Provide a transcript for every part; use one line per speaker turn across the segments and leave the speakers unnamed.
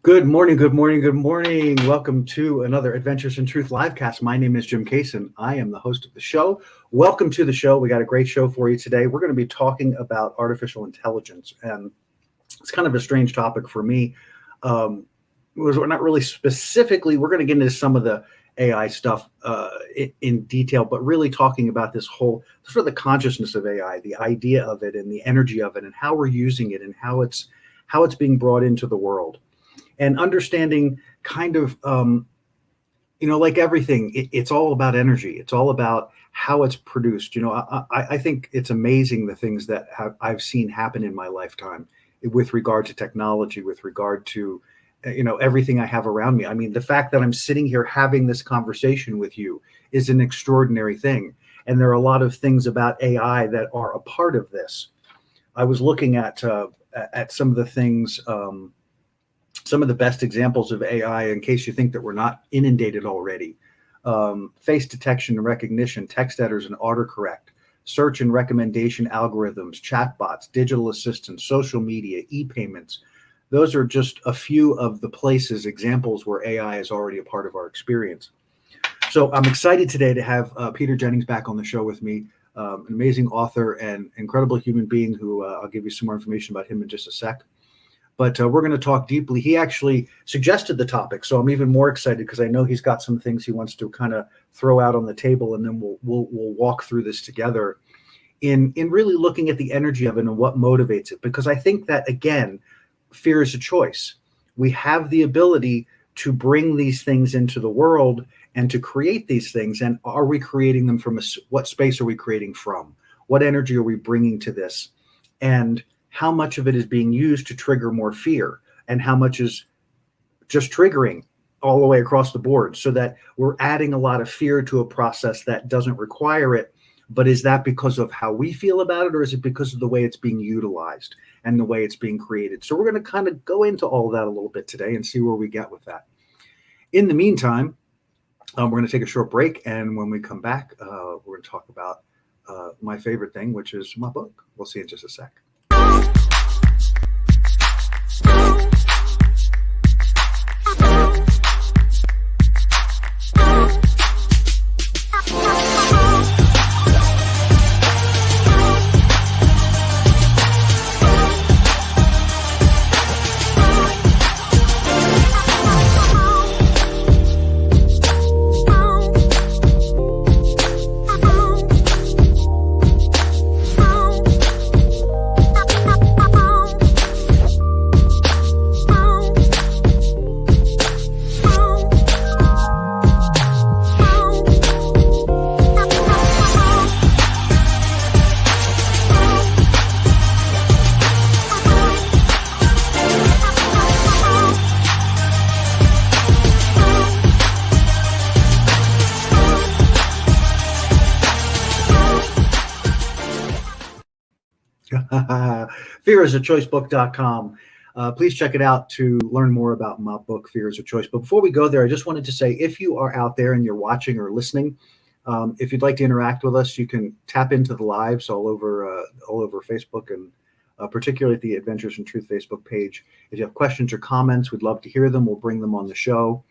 Good morning, good morning, good morning. Welcome to another Adventures in Truth livecast. My name is Jim Kaysen. I am the host of the show. Welcome to the show. We got a great show for you today. We're going to be talking about artificial intelligence, and it's kind of a strange topic for me. We're not really specifically, we're going to get into some of the AI stuff in detail, but really talking about this whole sort of the consciousness of AI, the idea of it and the energy of it and how we're using it and how it's being brought into the world. And understanding kind of, like everything, it's all about energy. It's all about how it's produced. I think it's amazing the things that I've seen happen in my lifetime with regard to technology, with regard to, everything I have around me. I mean, the fact that I'm sitting here having this conversation with you is an extraordinary thing. And there are a lot of things about AI that are a part of this. I was looking at some of the things, some of the best examples of AI, in case you think that we're not inundated already. Face detection and recognition, text editors and autocorrect, search and recommendation algorithms, chatbots, digital assistants, social media, e-payments. Those are just a few of the places, examples where AI is already a part of our experience. So I'm excited today to have Peter Jennings back on the show with me, an amazing author and incredible human being who I'll give you some more information about him in just a sec. But we're going to talk deeply. He actually suggested the topic, so I'm even more excited because I know he's got some things he wants to kind of throw out on the table, and then we'll walk through this together in really looking at the energy of it and what motivates it. Because I think that, again, fear is a choice. We have the ability to bring these things into the world and to create these things. And are we creating them from what space are we creating from? What energy are we bringing to this? And how much of it is being used to trigger more fear, and how much is just triggering all the way across the board, so that we're adding a lot of fear to a process that doesn't require it. But is that because of how we feel about it, or is it because of the way it's being utilized and the way it's being created? So we're going to kind of go into all of that a little bit today and see where we get with that. In the meantime, we're going to take a short break, and when we come back, we're going to talk about my favorite thing, which is my book. We'll see in just a sec. fearisachoicebook.com. Please check it out to learn more about my book, Fear is a Choice. But before we go there, I just wanted to say, if you are out there and you're watching or listening, If you'd like to interact with us, you can tap into the lives all over Facebook, and particularly at the Adventures in Truth Facebook page. If you have questions or comments, we'd love to hear them. We'll bring them on the show,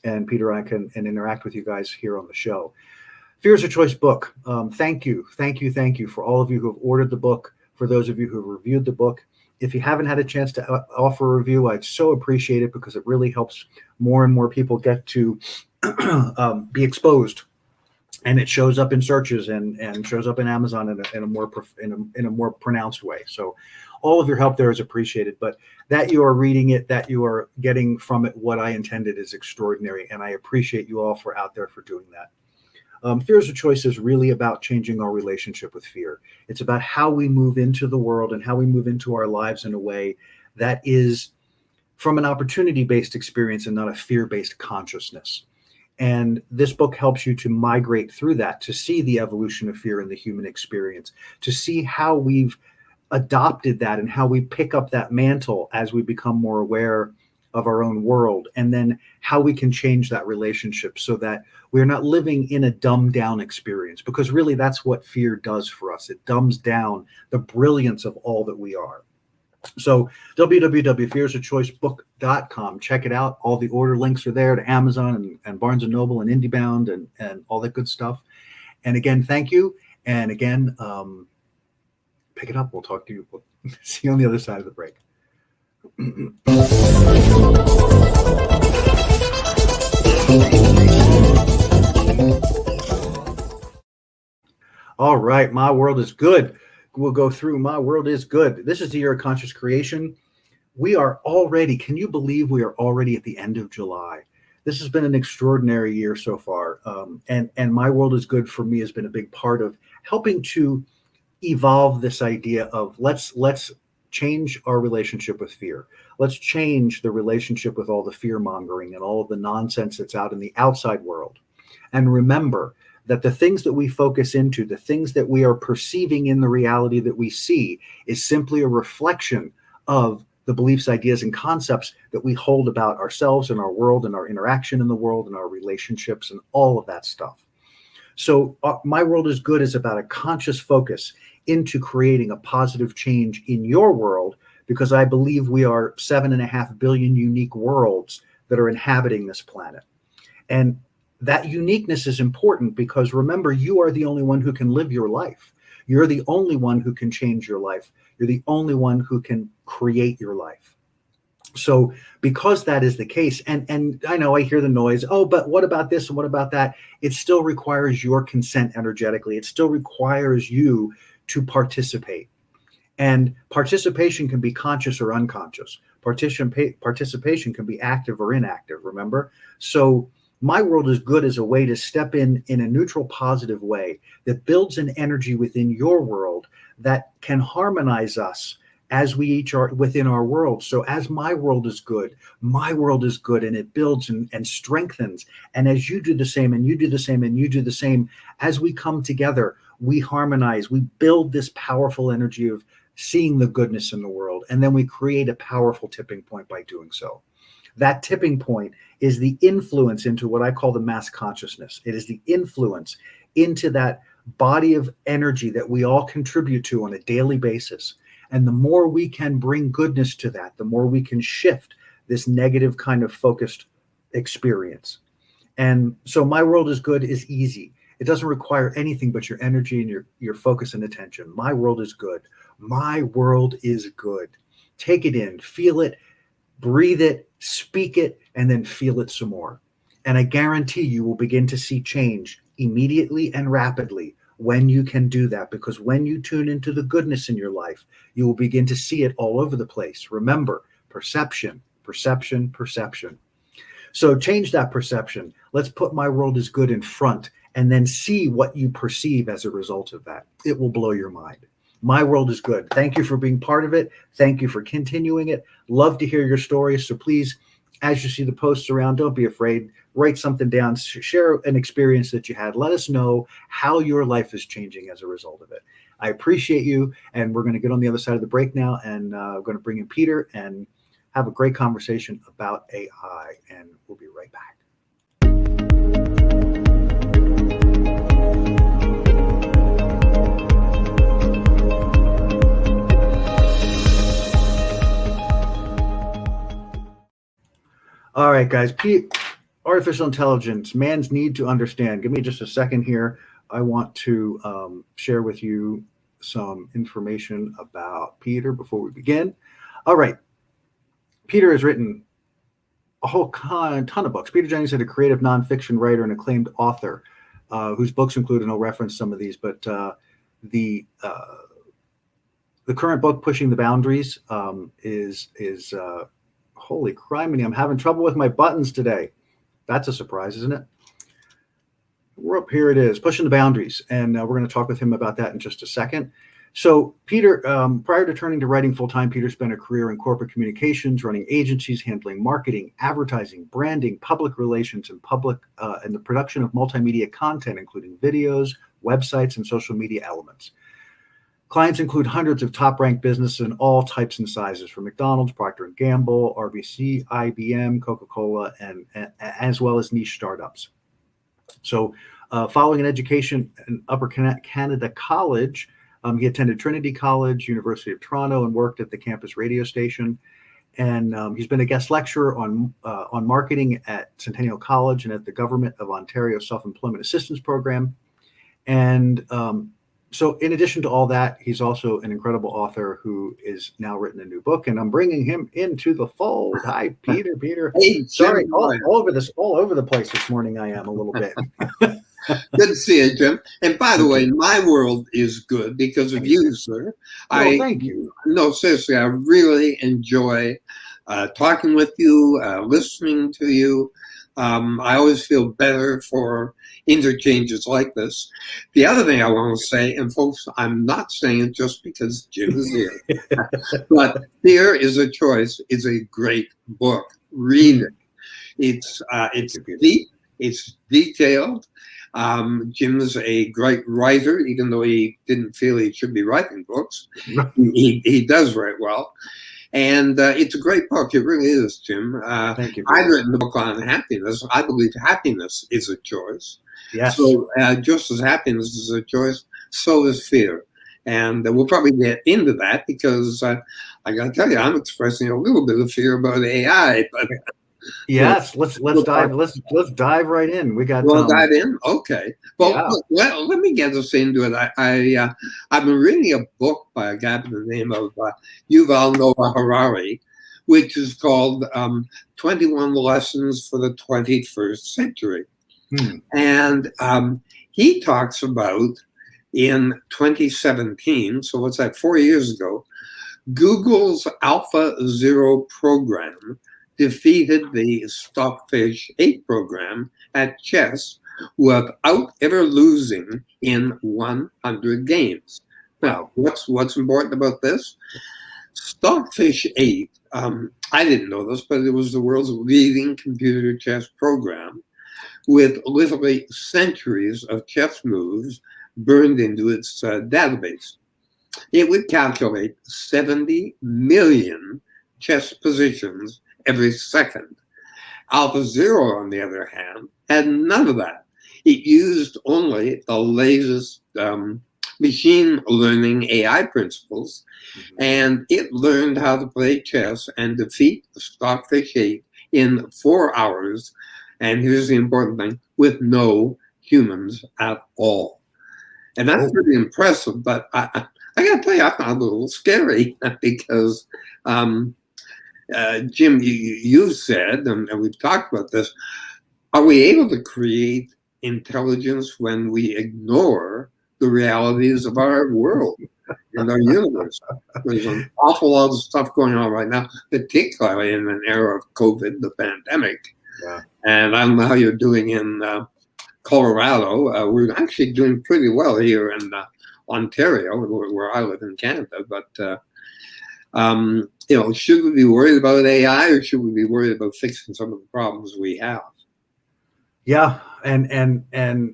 and Peter and I can interact with you guys here on the show. Fear is a Choice book. Thank you for all of you who have ordered the book, for those of you who have reviewed the book. If you haven't had a chance to offer a review, I'd so appreciate it, because it really helps more and more people get to be exposed, and it shows up in searches and shows up in Amazon in a more pronounced way. So all of your help there is appreciated, but that you are reading it, that you are getting from it what I intended, is extraordinary, and I appreciate you all for out there for doing that. Fear is a Choice is really about changing our relationship with fear. It's about how we move into the world and how we move into our lives in a way that is from an opportunity-based experience and not a fear-based consciousness. And this book helps you to migrate through that, to see the evolution of fear in the human experience, to see how we've adopted that and how we pick up that mantle as we become more aware of our own world, and then how we can change that relationship so that we're not living in a dumbed down experience, because really that's what fear does for us. It dumbs down the brilliance of all that we are. So www.fearsachoicebook.com. Check it out. All the order links are there to Amazon and Barnes & Noble and IndieBound and all that good stuff. And again, thank you. And again, pick it up. We'll talk to you. We'll see you on the other side of the break. All right, My World is Good. We'll go through My World is Good. This is the year of conscious creation. We are already, can you believe we are already at the end of July? This has been an extraordinary year so far. And My World is Good for me has been a big part of helping to evolve this idea of let's change our relationship with fear. Let's change the relationship with all the fear mongering and all of the nonsense that's out in the outside world. And remember that the things that we focus into, the things that we are perceiving in the reality that we see, is simply a reflection of the beliefs, ideas, and concepts that we hold about ourselves and our world and our interaction in the world and our relationships and all of that stuff. So My World is Good is about a conscious focus into creating a positive change in your world, because I believe we are 7.5 billion unique worlds that are inhabiting this planet. And that uniqueness is important, because remember, you are the only one who can live your life. You're the only one who can change your life. You're the only one who can create your life. So because that is the case, and I know I hear the noise, oh, but what about this and what about that? It still requires your consent energetically. It still requires you to participate. And participation can be conscious or unconscious. Participation can be active or inactive, remember? So My World is Good is a way to step in a neutral, positive way that builds an energy within your world that can harmonize us as we each are within our world. So as My World is Good, My World is Good, and it builds and strengthens. And as you do the same, and you do the same, and you do the same, as we come together, we harmonize, we build this powerful energy of seeing the goodness in the world. And then we create a powerful tipping point by doing so. That tipping point is the influence into what I call the mass consciousness. It is the influence into that body of energy that we all contribute to on a daily basis. And the more we can bring goodness to that, the more we can shift this negative kind of focused experience. And so My World is Good is easy. It doesn't require anything but your energy and your focus and attention. My World is Good. My World is Good. Take it in, feel it, breathe it, speak it, and then feel it some more. And I guarantee you will begin to see change immediately and rapidly when you can do that, because when you tune into the goodness in your life, you will begin to see it all over the place. Remember, perception, perception, perception. So change that perception. Let's put My World is Good in front and then see what you perceive as a result of that. It will blow your mind. My World is Good. Thank you for being part of it. Thank you for continuing it. Love to hear your stories. So please, as you see the posts around, don't be afraid. Write something down. Share an experience that you had. Let us know how your life is changing as a result of it. I appreciate you. And we're going to get on the other side of the break now. And we're going to bring in Peter and have a great conversation about AI. And we'll be right back. right, guys. Artificial intelligence, man's need to understand. Give me just a second here. I want to share with you some information about Peter before we begin. All right. Peter has written a whole ton of books. Peter Jennings is a creative nonfiction writer and acclaimed author whose books include, and I'll reference some of these, but the current book, Pushing the Boundaries, is holy criminy, I'm having trouble with my buttons today. That's a surprise, isn't it? We're up here. It is Pushing the Boundaries, and we're going to talk with him about that in just a second. So Peter, prior to turning to writing full-time, Peter spent a career in corporate communications, running agencies, handling marketing, advertising, branding, public relations, and and the production of multimedia content, including videos, websites, and social media elements. Clients include hundreds of top-ranked businesses in all types and sizes, from McDonald's, Procter & Gamble, RBC, IBM, Coca-Cola, and as well as niche startups. So following an education in Upper Canada College, he attended Trinity College, University of Toronto, and worked at the campus radio station. And he's been a guest lecturer on marketing at Centennial College and at the Government of Ontario Self-Employment Assistance Program. And so in addition to all that, he's also an incredible author who is now written a new book, and I'm bringing him into the fold. Hi, Peter.
Hey,
sorry, all over the place this morning. I am a little bit.
Good to see you, Jim. And by the way, my world is good because of you, sir.
Well, thank you.
No, seriously, I really enjoy talking with you, listening to you. I always feel better for interchanges like this. The other thing I want to say, and folks, I'm not saying it just because Jim is here, but Fear is a Choice is a great book. Read it. It's deep. It's detailed. Jim is a great writer, even though he didn't feel he should be writing books. He does write well. And it's a great book. It really is, Jim.
Thank you.
I've written a book on happiness. I believe happiness is a choice.
Yes.
So just as happiness is a choice, so is fear. And we'll probably get into that because I got to tell you, I'm expressing a little bit of fear about AI. But
yes, let's dive right in. We got.
We'll dive in. Okay. Well, let me get us into it. I've been reading a book by a guy by the name of Yuval Noah Harari, which is called 21 Lessons for the 21st Century. And he talks about in 2017, so what's that, 4 years ago, Google's AlphaZero program defeated the Stockfish 8 program at chess without ever losing in 100 games. Now, what's important about this? Stockfish 8, I didn't know this, but it was the world's leading computer chess program with literally centuries of chess moves burned into its database. It would calculate 70 million chess positions every second. AlphaZero, on the other hand, had none of that. It used only the latest machine learning AI principles, and it learned how to play chess and defeat the Stockfish 8 in 4 hours. And here's the important thing, with no humans at all. And that's pretty impressive, but I got to tell you, I found it a little scary because, Jim, you said, and we've talked about this, are we able to create intelligence when we ignore the realities of our world and our universe? There's an awful lot of stuff going on right now, particularly in an era of COVID, the pandemic. Yeah. And I don't know how you're doing in Colorado. We're actually doing pretty well here in Ontario, where I live in Canada. But should we be worried about AI, or should we be worried about fixing some of the problems we have?
Yeah, and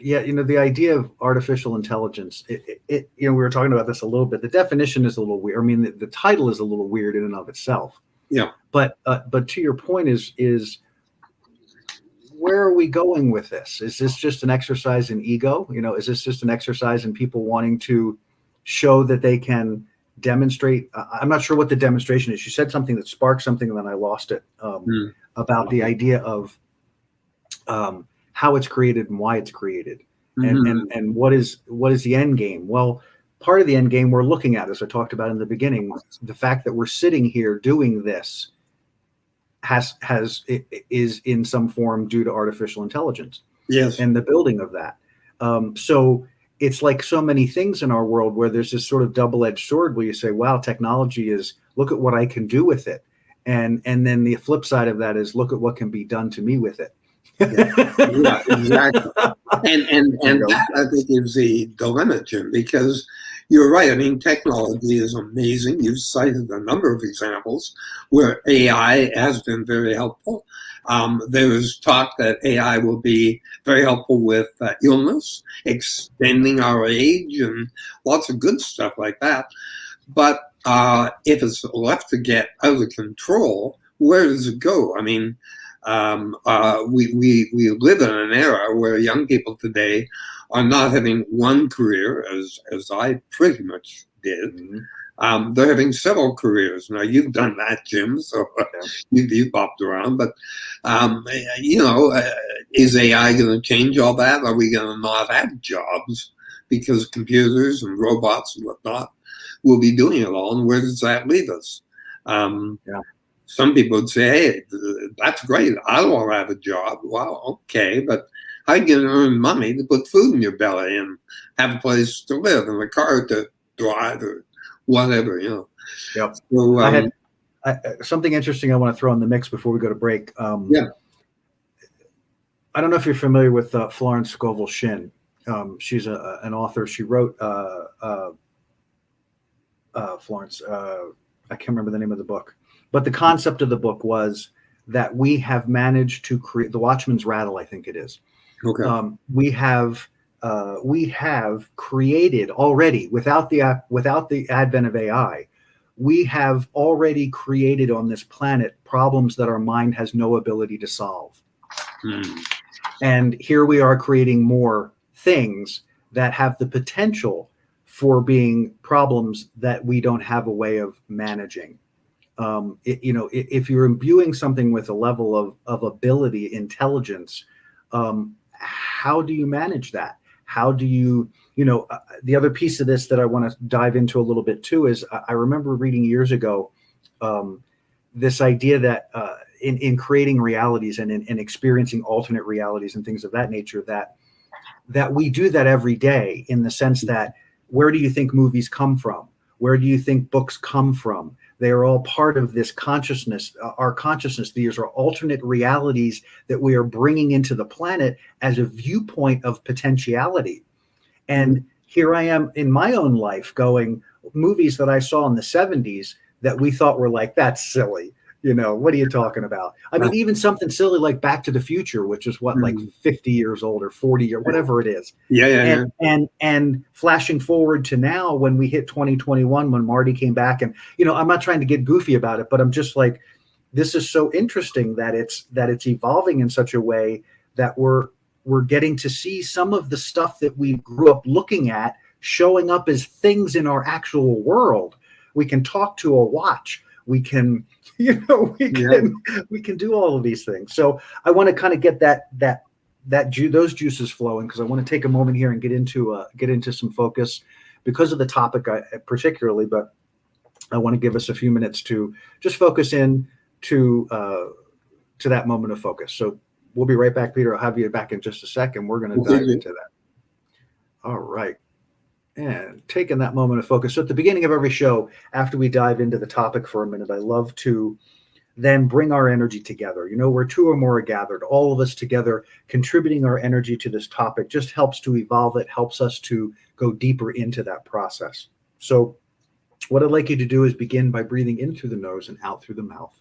yeah, the idea of artificial intelligence. We were talking about this a little bit. The definition is a little weird. I mean, the title is a little weird in and of itself. Yeah. But to your point is where are we going with this? Is this just an exercise in ego? Is this just an exercise in people wanting to show that they can demonstrate. I'm not sure what the demonstration is. You said something that sparked something, and then I lost it, about the idea of how it's created and why it's created, and what is the end game. Well, part of the end game we're looking at, as I talked about in the beginning, the fact that we're sitting here doing this is in some form due to artificial intelligence.
Yes.
And the building of that. So it's like so many things in our world where there's this sort of double-edged sword where you say, wow, technology is, look at what I can do with it. And then the flip side of that is, look at what can be done to me with it.
Yeah, exactly. And that, I think, is the dilemma, Jim, because you're right. I mean, technology is amazing. You've cited a number of examples where AI has been very helpful. There is talk that AI will be very helpful with illness, extending our age, and lots of good stuff like that. But if it's left to get out of control, where does it go? I mean, we live in an era where young people today are not having one career, as I pretty much did. They're having several careers. Now, you've done that, Jim, so you've bopped around. But, is AI going to change all that? Are we going to not have jobs because computers and robots and whatnot will be doing it all? And where does that leave us? Some people would say, hey, that's great. I don't want to have a job. Well, okay, but how are you going to earn money to put food in your belly and have a place to live and a car to drive or whatever,
Yep.
So,
I had something interesting I want to throw in the mix before we go to break. I don't know if you're familiar with Florence Scovel Shinn. She's an author. She wrote Florence. I can't remember the name of the book. But the concept of the book was that we have managed to create the Watchman's Rattle, I think it is.
Okay.
We have created already, without the advent of AI, we have already created on this planet problems that our mind has no ability to solve. And here we are creating more things that have the potential for being problems that we don't have a way of managing. If you're imbuing something with a level of ability, intelligence, how do you manage that? How do you, the other piece of this that I want to dive into a little bit too is I remember reading years ago this idea that in creating realities and in experiencing alternate realities and things of that nature, that we do that every day, in the sense that, where do you think movies come from? Where do you think books come from? They are all part of this consciousness, our consciousness. These are alternate realities that we are bringing into the planet as a viewpoint of potentiality. And here I am in my own life going, movies that I saw in the 70s that we thought were like, that's silly. What are you talking about? I mean, even something silly like Back to the Future, which is like 50 years old or 40 or whatever it is. And flashing forward to now, when we hit 2021, when Marty came back, and I'm not trying to get goofy about it, but I'm just like, this is so interesting that it's evolving in such a way that we're getting to see some of the stuff that we grew up looking at showing up as things in our actual world. We can talk to a watch. We can, we can do all of these things. So I want to kind of get those juices flowing, because I want to take a moment here and get into some focus because of the topic particularly, but I want to give us a few minutes to just focus in to that moment of focus. So we'll be right back, Peter. I'll have you back in just a second. We're going to dive into that. All right. And taking that moment of focus. So at the beginning of every show, after we dive into the topic for a minute, I love to then bring our energy together. Where two or more are gathered, all of us together, contributing our energy to this topic just helps to evolve it, helps us to go deeper into that process. So what I'd like you to do is begin by breathing in through the nose and out through the mouth.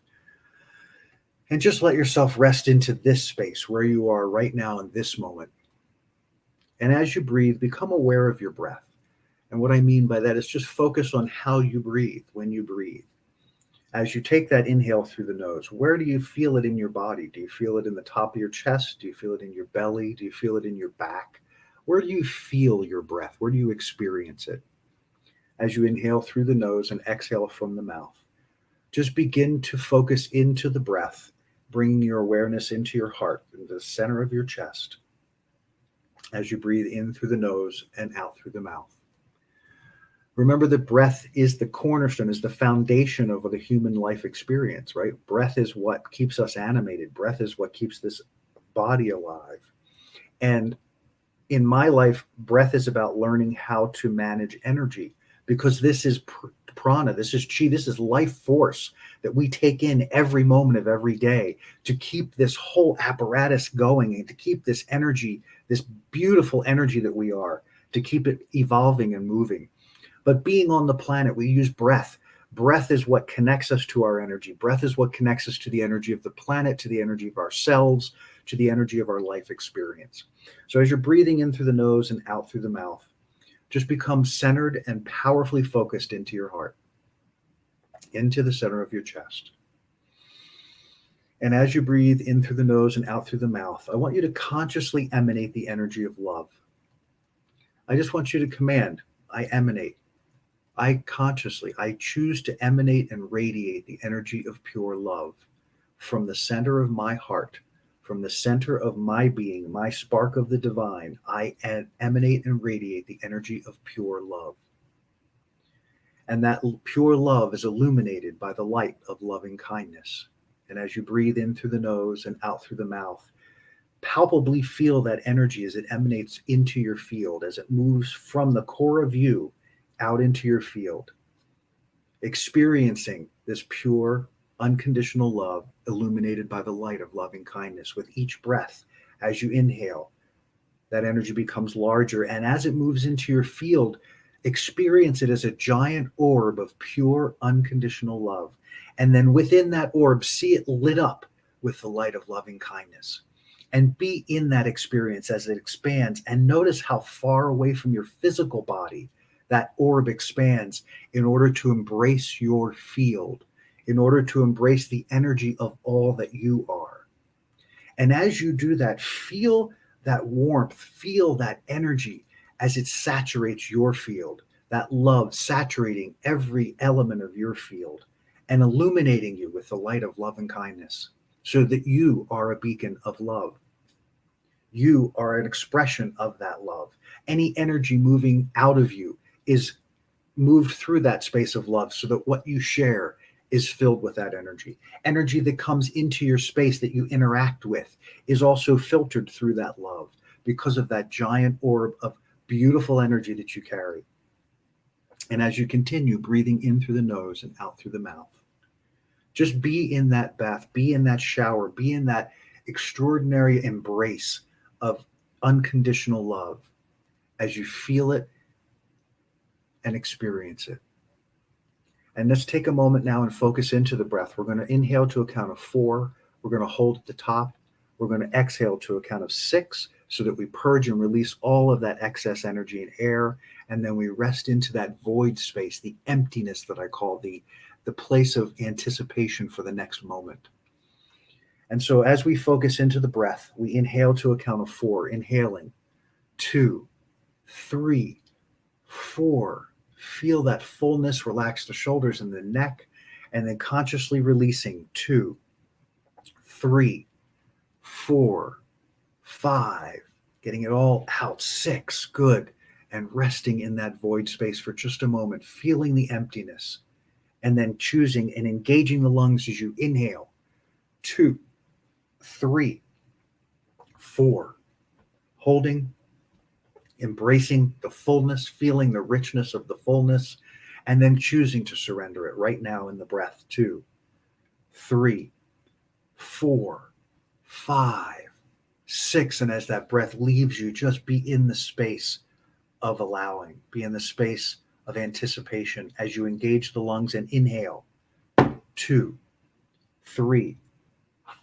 And just let yourself rest into this space where you are right now in this moment. And as you breathe, become aware of your breath. And what I mean by that is just focus on how you breathe when you breathe. As you take that inhale through the nose, where do you feel it in your body? Do you feel it in the top of your chest? Do you feel it in your belly? Do you feel it in your back? Where do you feel your breath? Where do you experience it? as you inhale through the nose and exhale from the mouth. Just begin to focus into the breath, bringing your awareness into your heart, into the center of your chest, as you breathe in through the nose and out through the mouth. Remember that breath is the cornerstone, is the foundation of the human life experience, right? Breath is what keeps us animated. Breath is what keeps this body alive. And in my life, breath is about learning how to manage energy, because this is prana, this is chi, this is life force that we take in every moment of every day to keep this whole apparatus going and to keep this energy, this beautiful energy that we are, to keep it evolving and moving. But being on the planet, we use breath. Breath is what connects us to our energy. Breath is what connects us to the energy of the planet, to the energy of ourselves, to the energy of our life experience. So as you're breathing in through the nose and out through the mouth, just become centered and powerfully focused into your heart, into the center of your chest. And as you breathe in through the nose and out through the mouth, I want you to consciously emanate the energy of love. I just want you to command, I emanate. I choose to emanate and radiate the energy of pure love from the center of my heart, from the center of my being, my spark of the divine. I emanate and radiate the energy of pure love. And that pure love is illuminated by the light of loving kindness. And as you breathe in through the nose and out through the mouth, palpably feel that energy as it emanates into your field, as it moves from the core of you out into your field, experiencing this pure, unconditional love illuminated by the light of loving kindness. With each breath, as you inhale, that energy becomes larger. And as it moves into your field, experience it as a giant orb of pure, unconditional love. And then within that orb, see it lit up with the light of loving kindness. And be in that experience as it expands. And notice how far away from your physical body that orb expands in order to embrace your field, in order to embrace the energy of all that you are. And as you do that, feel that warmth, feel that energy as it saturates your field, that love saturating every element of your field and illuminating you with the light of love and kindness, so that you are a beacon of love. You are an expression of that love. Any energy moving out of you is moved through that space of love, so that what you share is filled with that energy. Energy that comes into your space that you interact with is also filtered through that love, because of that giant orb of beautiful energy that you carry. And as you continue breathing in through the nose and out through the mouth, just be in that bath, be in that shower, be in that extraordinary embrace of unconditional love as you feel it and experience it. And let's take a moment now and focus into the breath. We're going to inhale to a count of 4. We're going to hold at the top. We're going to exhale to a count of 6, so that we purge and release all of that excess energy and air. And then we rest into that void space, the emptiness that I call the place of anticipation for the next moment. And so as we focus into the breath, we inhale to a count of 4, inhaling 2, 3, 4. Feel that fullness, relax the shoulders and the neck, and then consciously releasing 2, 3, 4, 5, getting it all out, 6, good, and resting in that void space for just a moment, feeling the emptiness, and then choosing and engaging the lungs as you inhale, 2, 3, 4, holding, embracing the fullness, feeling the richness of the fullness, and then choosing to surrender it right now in the breath. 2, 3, 4, 5, 6. And as that breath leaves you, just be in the space of allowing, be in the space of anticipation as you engage the lungs and inhale. 2, 3,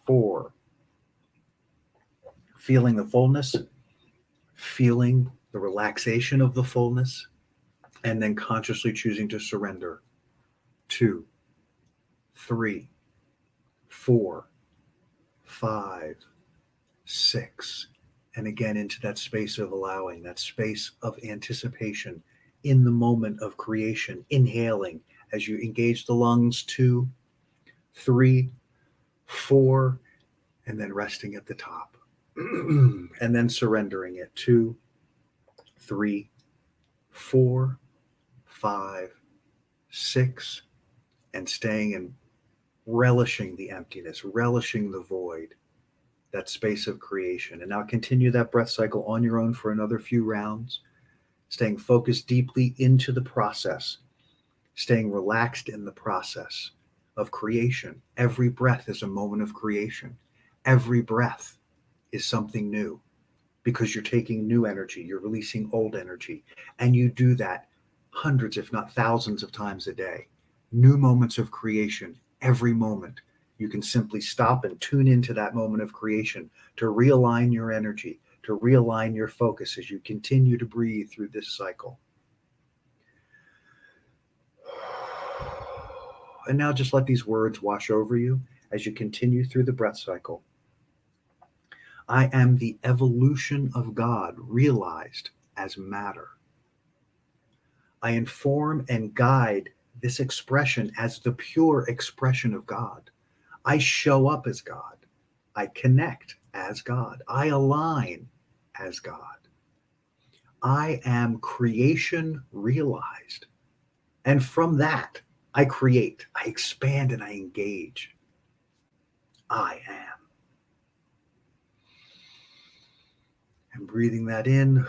4. Feeling the fullness, feeling the relaxation of the fullness, and then consciously choosing to surrender. 2, 3, 4, 5, 6. And again into that space of allowing, that space of anticipation in the moment of creation, inhaling as you engage the lungs, 2, 3, 4, and then resting at the top. And then surrendering it, 2, 3, 4, 5, 6, and staying and relishing the emptiness, relishing the void, that space of creation. And now continue that breath cycle on your own for another few rounds, staying focused deeply into the process, staying relaxed in the process of creation. Every breath is a moment of creation. Every breath is something new, because you're taking new energy, you're releasing old energy. And you do that hundreds, if not thousands of times a day. New moments of creation, every moment. You can simply stop and tune into that moment of creation to realign your energy, to realign your focus as you continue to breathe through this cycle. And now just let these words wash over you as you continue through the breath cycle. I am the evolution of God realized as matter. I inform and guide this expression as the pure expression of God. I show up as God. I connect as God. I align as God. I am creation realized. And from that, I create, I expand, and I engage. I am. And breathing that in.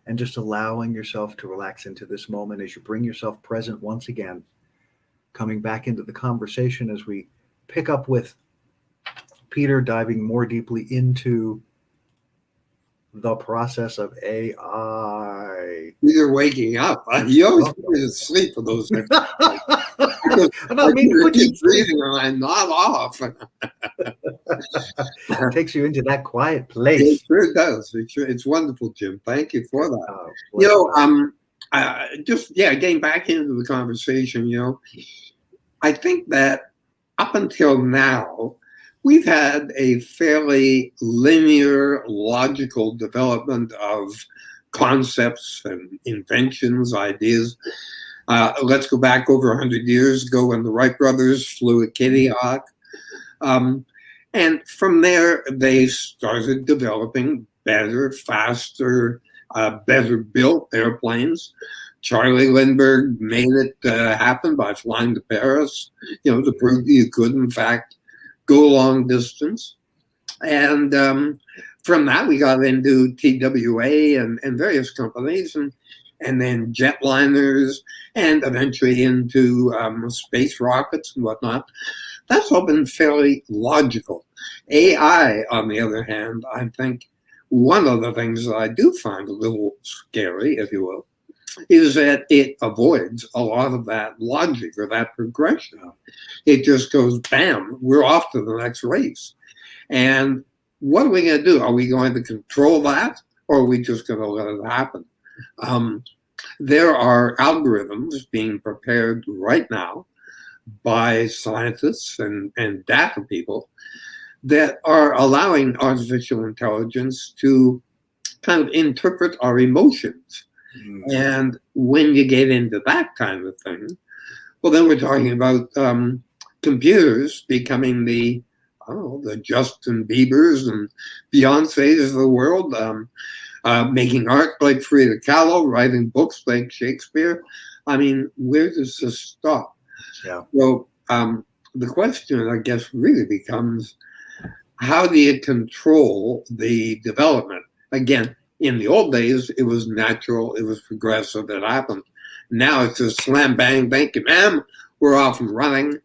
And just allowing yourself to relax into this moment as you bring yourself present once again, coming back into the conversation as we pick up with Peter diving more deeply into the process of AI.
You're waking up. You always put me to sleep for those next.
I'm not meaning to put you
breathing and I'm not off.
Takes you into that quiet place.
It sure does. It's wonderful, Jim. Thank you for that. Getting back into the conversation, I think that up until now, we've had a fairly linear, logical development of concepts and inventions, ideas. Let's go back over 100 years ago when the Wright brothers flew a Kitty Hawk. And from there, they started developing better, faster, better built airplanes. Charlie Lindbergh made it happen by flying to Paris, to prove you could, in fact, go long distance. And from that, we got into TWA and various companies, and then jetliners, and eventually into space rockets and whatnot. That's all been fairly logical. AI, on the other hand, I think one of the things that I do find a little scary, if you will, is that it avoids a lot of that logic or that progression. It just goes, bam, we're off to the next race. And what are we going to do? Are we going to control that, or are we just going to let it happen? There are algorithms being prepared right now by scientists and data people that are allowing artificial intelligence to kind of interpret our emotions. And when you get into that kind of thing, well, then we're talking about computers becoming the Justin Biebers and Beyoncés of the world, making art like Frida Kahlo, writing books like Shakespeare. I mean, where does this stop?
Yeah.
Well, the question, I guess, really becomes, how do you control the development? Again, in the old days, it was natural, it was progressive, it happened. Now it's just slam, bang, thank you, ma'am, we're off and running.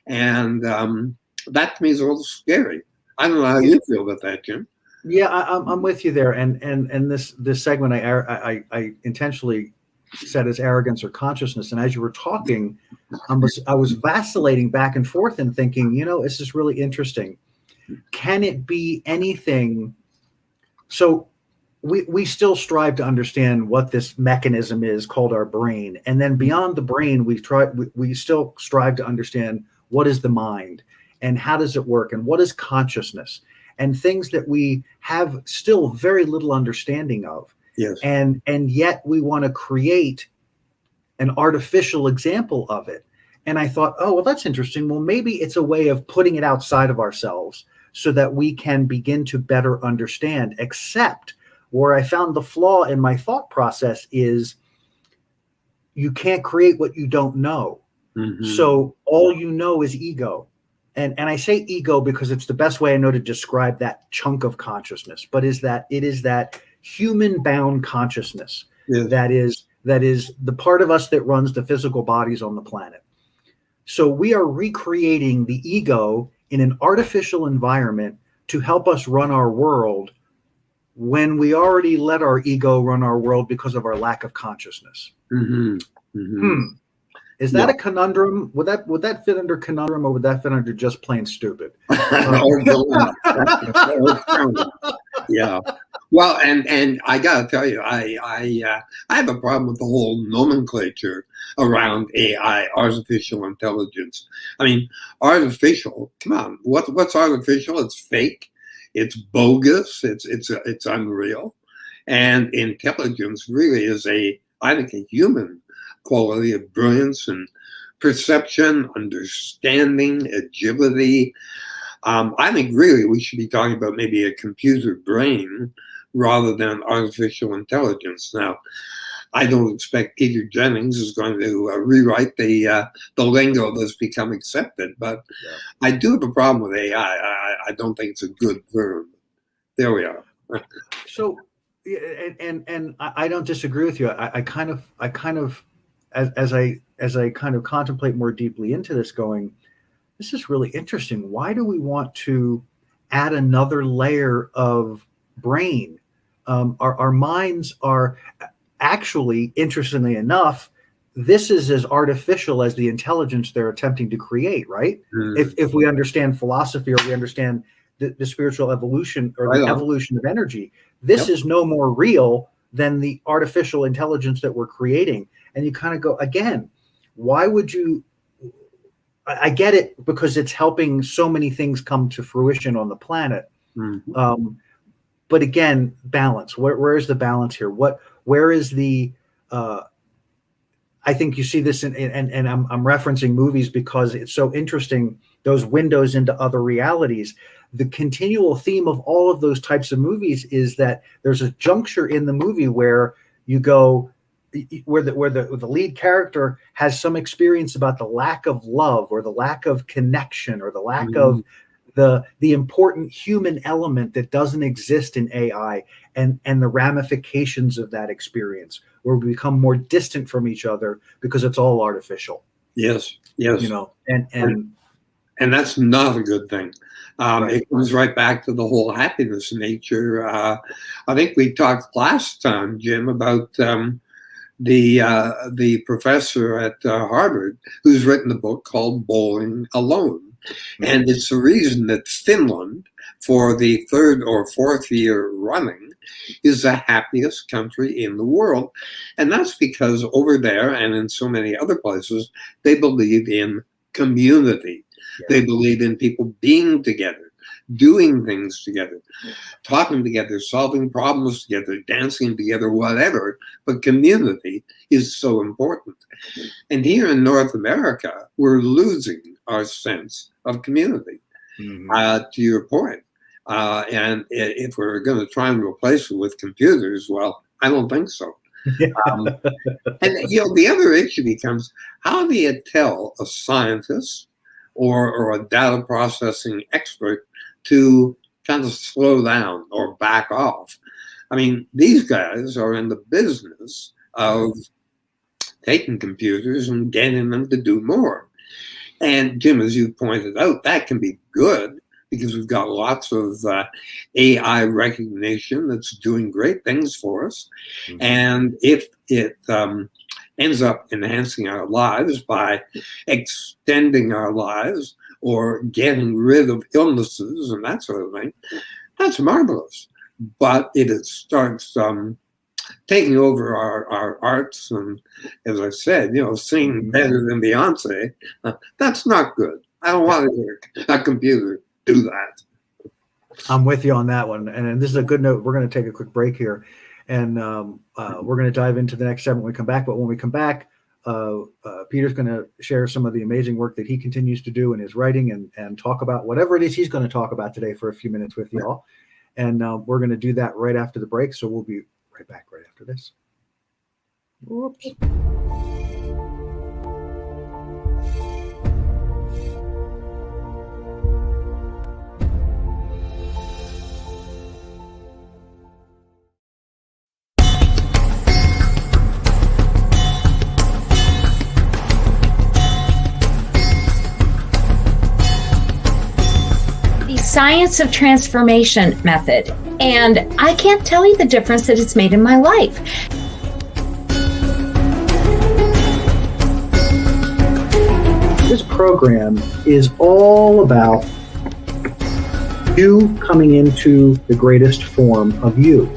And that to me is a little scary. I don't know how you feel about that, Jim.
Yeah, I'm with you there. And this segment I intentionally said as arrogance or consciousness. And as you were talking, I was vacillating back and forth and thinking, this is really interesting. Can it be anything? So we still strive to understand what this mechanism is called our brain. And then beyond the brain, we still strive to understand what is the mind and how does it work and what is consciousness. and things that we have still very little understanding of.
Yes.
And yet we want to create an artificial example of it. And I thought, oh, well, that's interesting. Well, maybe it's a way of putting it outside of ourselves so that we can begin to better understand, except where I found the flaw in my thought process is you can't create what you don't know.
Mm-hmm.
So all you know is ego. And I say ego because it's the best way I know to describe that chunk of consciousness, but it is that human bound consciousness.
Yes.
that is the part of us that runs the physical bodies on the planet. So we are recreating the ego in an artificial environment to help us run our world when we already let our ego run our world because of our lack of consciousness.
Mm-hmm. Mm-hmm.
Is that a conundrum? Would that fit under conundrum, or would that fit under just plain stupid?
Yeah. Well, and I gotta tell you, I have a problem with the whole nomenclature around AI, artificial intelligence. I mean, artificial. Come on, what's artificial? It's fake. It's bogus. It's unreal. And intelligence really is I think a human quality of brilliance and perception, understanding, agility. I think really we should be talking about maybe a computer brain rather than artificial intelligence. Now, I don't expect Peter Jennings is going to rewrite the lingo that's become accepted, but I do have a problem with AI. I don't think it's a good verb. There we are.
So, and I don't disagree with you. I kind of, as I kind of contemplate more deeply into this, going, this is really interesting. Why do we want to add another layer of brain? Our minds are actually, interestingly enough, this is as artificial as the intelligence they're attempting to create, right? If we understand philosophy, or we understand the spiritual evolution, or the evolution of energy, this is no more real than the artificial intelligence that we're creating. And you kind of go, again, why would you? I get it, because it's helping so many things come to fruition on the planet.
Mm-hmm.
But again, balance. Where is the balance here? Where is the? I think you see this and I'm referencing movies because it's so interesting. Those windows into other realities. The continual theme of all of those types of movies is that there's a juncture in the movie where you go, where the lead character has some experience about the lack of love, or the lack of connection, or the lack of the important human element that doesn't exist in AI, and the ramifications of that experience, where we become more distant from each other because it's all artificial.
Yes.
And
that's not a good thing. It comes right back to the whole happiness nature. I think we talked last time, Jim, about the professor at Harvard who's written a book called Bowling Alone. And it's the reason that Finland, for the third or fourth year running, is the happiest country in the world. And that's because over there, and in so many other places, they believe in community. They believe in people being together, doing things together, talking together, solving problems together, dancing together, whatever. But community is so important. And here in North America, we're losing our sense of community, to your point. And if we're going to try and replace it with computers, well, I don't think so. And the other issue becomes, how do you tell a scientist or a data processing expert to kind of slow down or back off? I mean, these guys are in the business of taking computers and getting them to do more. And Jim, as you pointed out, that can be good, because we've got lots of AI recognition that's doing great things for us. And if it ends up enhancing our lives by extending our lives, or getting rid of illnesses and that sort of thing, that's marvelous. But if it starts taking over our arts, and, as I said, singing better than Beyonce, that's not good. I don't want to hear a computer do that.
I'm with you on that one. And this is a good note. We're going to take a quick break here, and we're going to dive into the next segment when we come back. But when we come back, Peter's going to share some of the amazing work that he continues to do in his writing and talk about whatever it is he's going to talk about today for a few minutes with y'all. And we're going to do that right after the break. So we'll be right back right after this. Whoops.
Science of transformation method, and I can't tell you the difference that it's made in my life.
This program is all about you coming into the greatest form of you.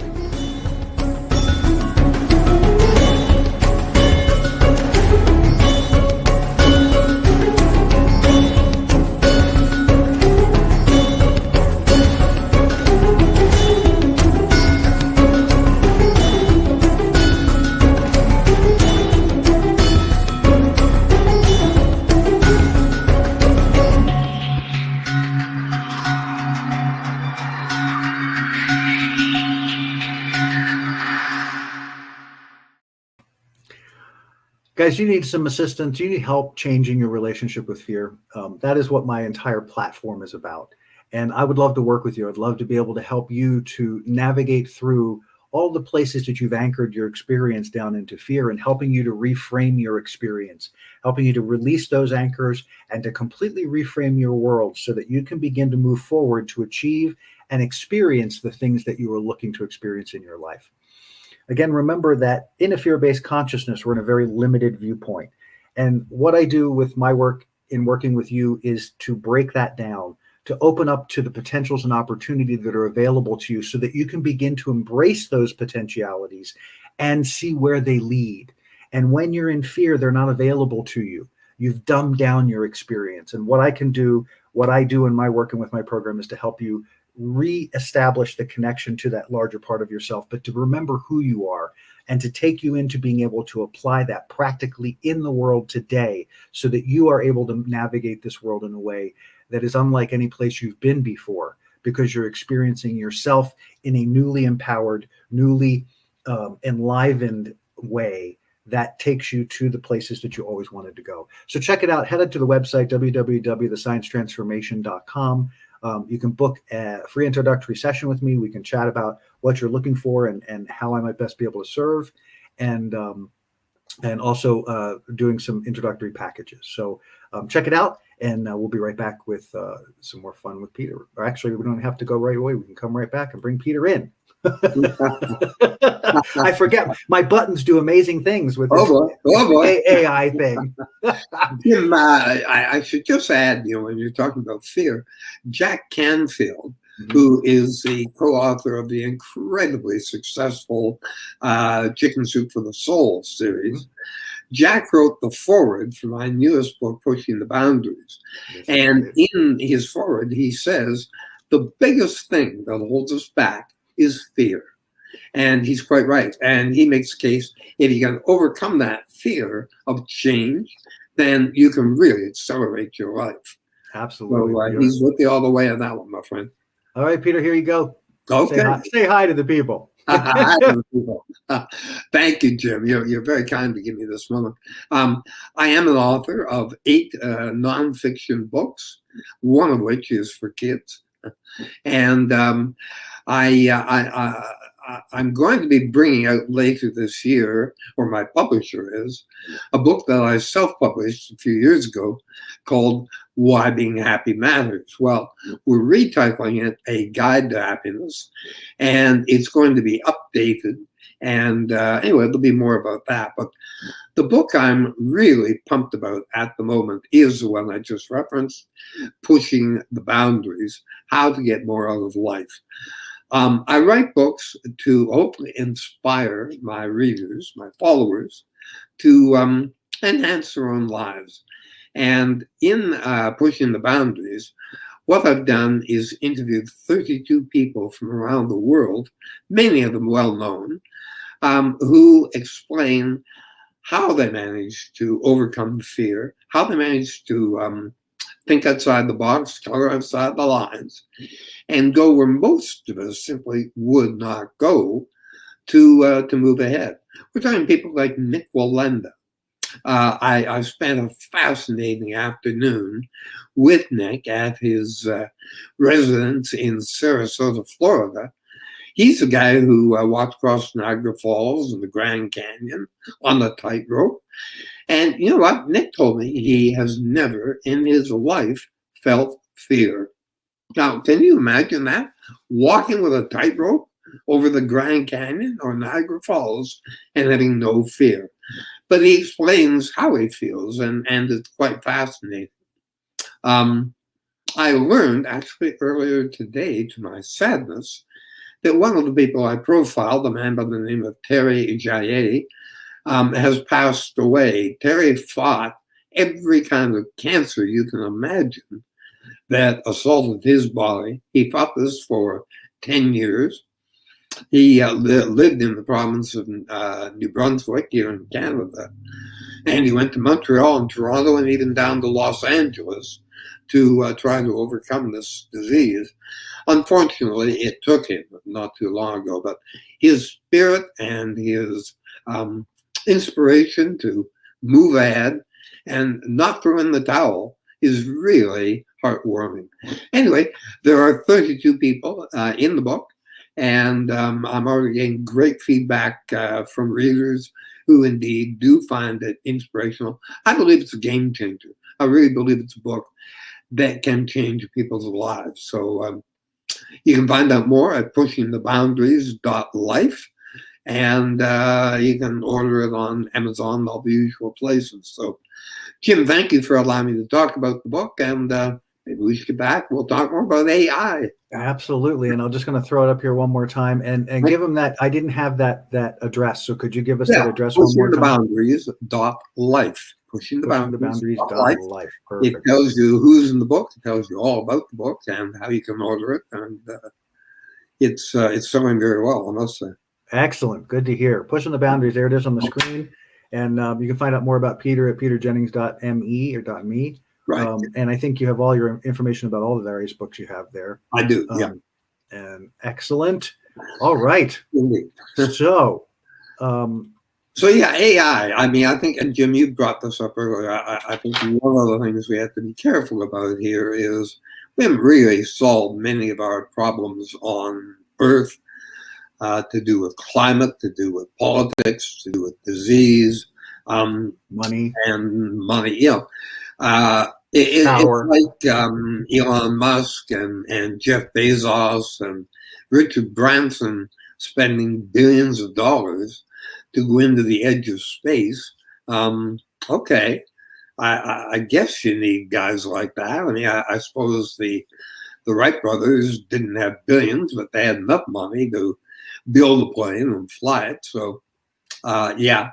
Guys, you need some assistance. You need help changing your relationship with fear. That is what my entire platform is about. And I would love to work with you. I'd love to be able to help you to navigate through all the places that you've anchored your experience down into fear, and helping you to reframe your experience, helping you to release those anchors and to completely reframe your world so that you can begin to move forward to achieve and experience the things that you are looking to experience in your life. Again, remember that in a fear-based consciousness, we're in a very limited viewpoint. And what I do with my work in working with you is to break that down, to open up to the potentials and opportunity that are available to you so that you can begin to embrace those potentialities and see where they lead. And when you're in fear, they're not available to you. You've dumbed down your experience. And what I can do, what I do in my working with my program is to help you reestablish the connection to that larger part of yourself, but to remember who you are and to take you into being able to apply that practically in the world today so that you are able to navigate this world in a way that is unlike any place you've been before, because you're experiencing yourself in a newly empowered, newly enlivened way that takes you to the places that you always wanted to go. So check it out. Head up to the website, www.thesciencetransformation.com. You can book a free introductory session with me. We can chat about what you're looking for and how I might best be able to serve, and also doing some introductory packages. So check it out, and we'll be right back with some more fun with Peter. Or actually, we don't have to go right away. We can come right back and bring Peter in. I forget. My buttons do amazing things with this AI thing.
Jim, I should just add, when you're talking about fear, Jack Canfield, who is the co-author of the incredibly successful Chicken Soup for the Soul series, Jack wrote the foreword for my newest book, Pushing the Boundaries. And in his foreword, he says, the biggest thing that holds us back is fear. And he's quite right. And he makes the case, if you can overcome that fear of change, then you can really accelerate your life.
Absolutely.
So he's with you all the way on that one, my friend.
All right, Peter, here you go.
Okay.
Say hi to the people.
Hi to the people. Thank you, Jim. You're very kind to give me this moment. I am an author of 8 nonfiction books, one of which is for kids. And I'm going to be bringing out later this year, or my publisher is, a book that I self-published a few years ago called Why Being Happy Matters. Well, we're retitling it A Guide to Happiness, and it's going to be updated. And anyway, there'll be more about that. But the book I'm really pumped about at the moment is the one I just referenced, Pushing the Boundaries, How to Get More Out of Life. I write books to hopefully inspire my readers, my followers, to enhance their own lives. And in Pushing the Boundaries, what I've done is interviewed 32 people from around the world, many of them well known, who explain how they managed to overcome fear, how they managed to think outside the box, color outside the lines, and go where most of us simply would not go to move ahead. We're talking people like Nick Wallenda. I spent a fascinating afternoon with Nick at his residence in Sarasota, Florida. He's the guy who walked across Niagara Falls and the Grand Canyon on the tightrope. And you know what? Nick told me he has never in his life felt fear. Now, can you imagine that? Walking with a tightrope over the Grand Canyon or Niagara Falls and having no fear. But he explains how he feels, and it's quite fascinating. I learned actually earlier today, to my sadness, that one of the people I profiled, a man by the name of Terry Jaye, has passed away. Terry fought every kind of cancer you can imagine that assaulted his body. He fought this for 10 years. He lived in the province of New Brunswick here in Canada. And he went to Montreal and Toronto and even down to Los Angeles to try to overcome this disease. Unfortunately, it took him not too long ago, but his spirit and his inspiration to move ahead and not throw in the towel is really heartwarming. Anyway, there are 32 people in the book, and I'm already getting great feedback from readers who indeed do find it inspirational. I believe it's a game changer. I really believe it's a book that can change people's lives. So you can find out more at pushingtheboundaries.life, and you can order it on Amazon, all the usual places. So, Jim, thank you for allowing me to talk about the book, and maybe we should get back. We'll talk more about AI.
Absolutely, and I'm just going to throw it up here one more time and give them that. I didn't have that address, so could you give us that address one more time?
Pushingtheboundaries.life.
Pushingtheboundaries.life. Perfect.
It tells you who's in the book. It tells you all about the book and how you can order it, and it's selling very well, I must say.
Excellent. Good to hear. Pushing the Boundaries. There it is on the screen. And you can find out more about Peter at peterjennings.me or .me.
Right.
And I think you have all your information about all the various books you have there.
I do, yeah.
And excellent. All right.
Indeed.
So
yeah, AI. I mean, I think, and Jim, you brought this up earlier. I think one of the things we have to be careful about here is we haven't really solved many of our problems on Earth. To do with climate, to do with politics, to do with disease,
money,
You know, it's like Elon Musk and Jeff Bezos and Richard Branson spending billions of dollars to go into the edge of space. Okay, I guess you need guys like that. I mean, I suppose the Wright brothers didn't have billions, but they had enough money to build a plane and fly it. So, yeah,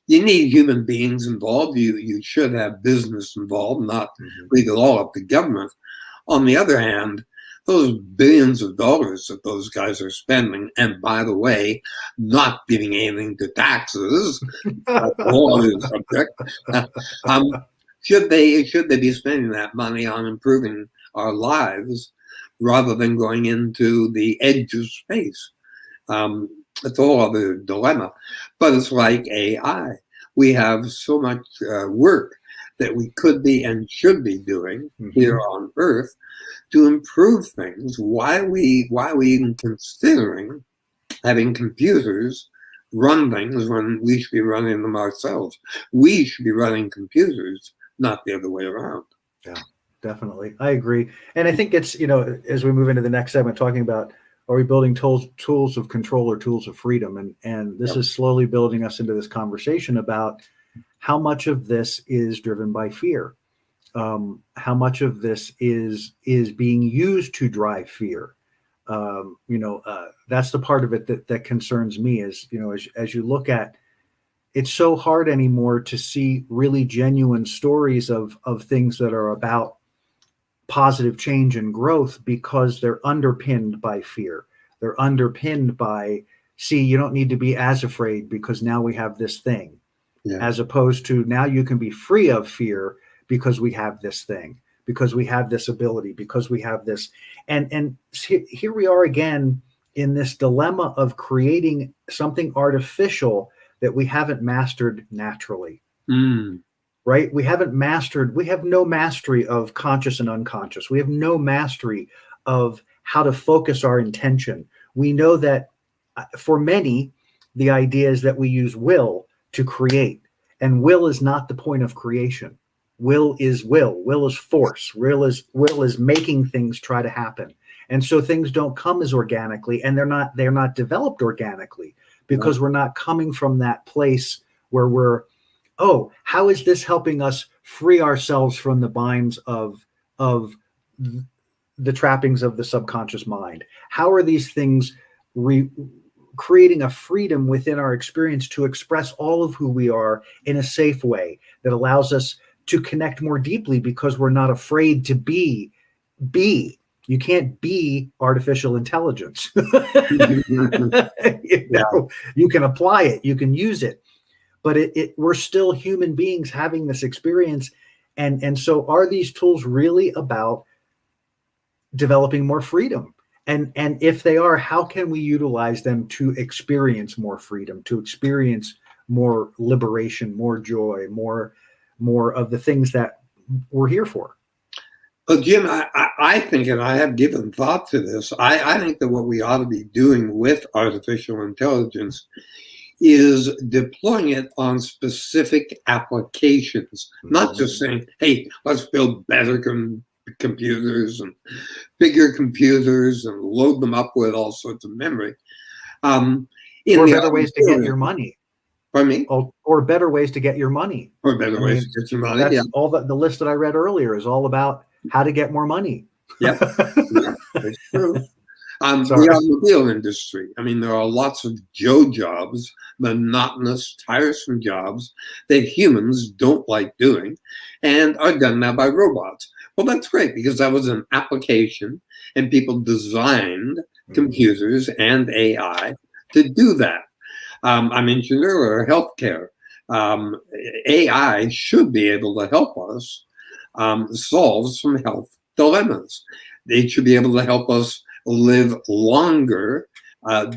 you need human beings involved. You should have business involved, not leave it all up to government. On the other hand, those billions of dollars that those guys are spending, and by the way, not giving anything to taxes, that's a whole other subject. Should they be spending that money on improving our lives rather than going into the edge of space? It's a whole other dilemma, but it's like AI. We have so much work that we could be and should be doing here on Earth to improve things. Why are we even considering having computers run things when we should be running them ourselves? We should be running computers, not the other way around.
Yeah, definitely. I agree. And I think it's, as we move into the next segment, talking about, are we building tools of control or tools of freedom? And this is slowly building us into this conversation about how much of this is driven by fear. How much of this is being used to drive fear. That's the part of it that concerns me is, as you look at, it's so hard anymore to see really genuine stories of things that are about positive change and growth because they're underpinned by fear. They're underpinned by, see, you don't need to be as afraid because now we have this thing, as opposed to now you can be free of fear because we have this thing, because we have this ability, because we have this. And here we are again in this dilemma of creating something artificial that we haven't mastered naturally. Right? We have no mastery of conscious and unconscious. We have no mastery of how to focus our intention. We know that for many, the idea is that we use will to create, and will is not the point of creation. Will is force. Will is making things try to happen. And so things don't come as organically, and they're not developed organically because we're not coming from that place where we're, oh, how is this helping us free ourselves from the binds of the trappings of the subconscious mind? How are these things creating a freedom within our experience to express all of who we are in a safe way that allows us to connect more deeply because we're not afraid to be. You can't be artificial intelligence. You can apply it, you can use it, but we're still human beings having this experience. And so are these tools really about developing more freedom? And if they are, how can we utilize them to experience more freedom, to experience more liberation, more joy, more of the things that we're here for?
Well, Jim, I think, and I have given thought to this, I think that what we ought to be doing with artificial intelligence is deploying it on specific applications, not just saying, hey, let's build better computers and bigger computers and load them up with all sorts of memory.
Or better ways to get your money.
Pardon me?
Or better ways to get your money.
Or better ways to get your money.
That's all the list that I read earlier is all about how to get more money.
Yeah, that's true. The automobile industry. I mean, there are lots of Joe jobs, monotonous, tiresome jobs that humans don't like doing and are done now by robots. Well, that's great because that was an application and people designed computers and AI to do that. I mentioned earlier, healthcare. AI should be able to help us solve some health dilemmas. They should be able to help us live longer,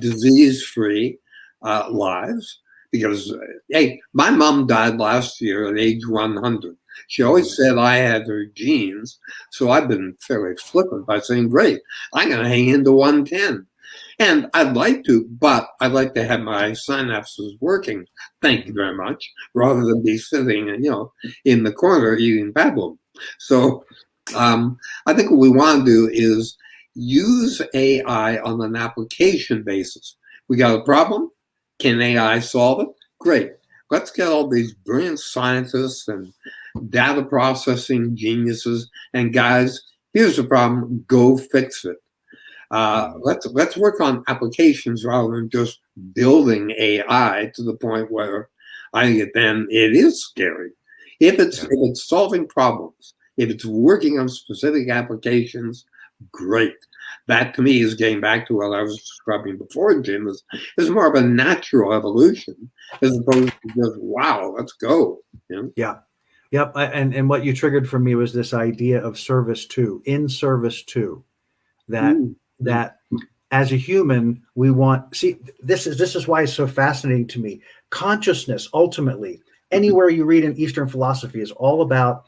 disease-free lives. Because, hey, my mom died last year at age 100. She always said I had her genes, so I've been fairly flippant by saying, great, I'm going to hang into 110. And I'd like to, but I'd like to have my synapses working, thank you very much, rather than be sitting, in the corner eating pablum. So I think what we want to do is use AI on an application basis. We got a problem. Can AI solve it? Great. Let's get all these brilliant scientists and data processing geniuses. And guys, here's the problem. Go fix it. Let's work on applications rather than just building AI to the point where I think it is scary. If it's solving problems, if it's working on specific applications, great. That to me is getting back to what I was describing before, Jim, is more of a natural evolution as opposed to just, wow, let's go.
Yeah. Yep. And what you triggered for me was this idea of service to, in service to, that as a human, we want, see, this is why it's so fascinating to me. Consciousness, ultimately, anywhere you read in Eastern philosophy is all about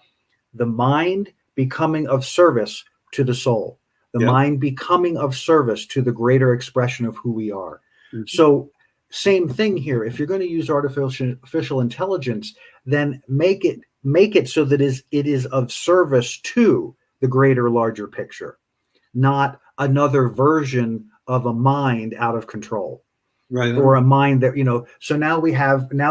the mind becoming of service to the soul, the mind becoming of service to the greater expression of who we are. So same thing here. If you're going to use artificial intelligence, then make it so that it is of service to the greater, larger picture, not another version of a mind out of control. Right. Or a mind that, so now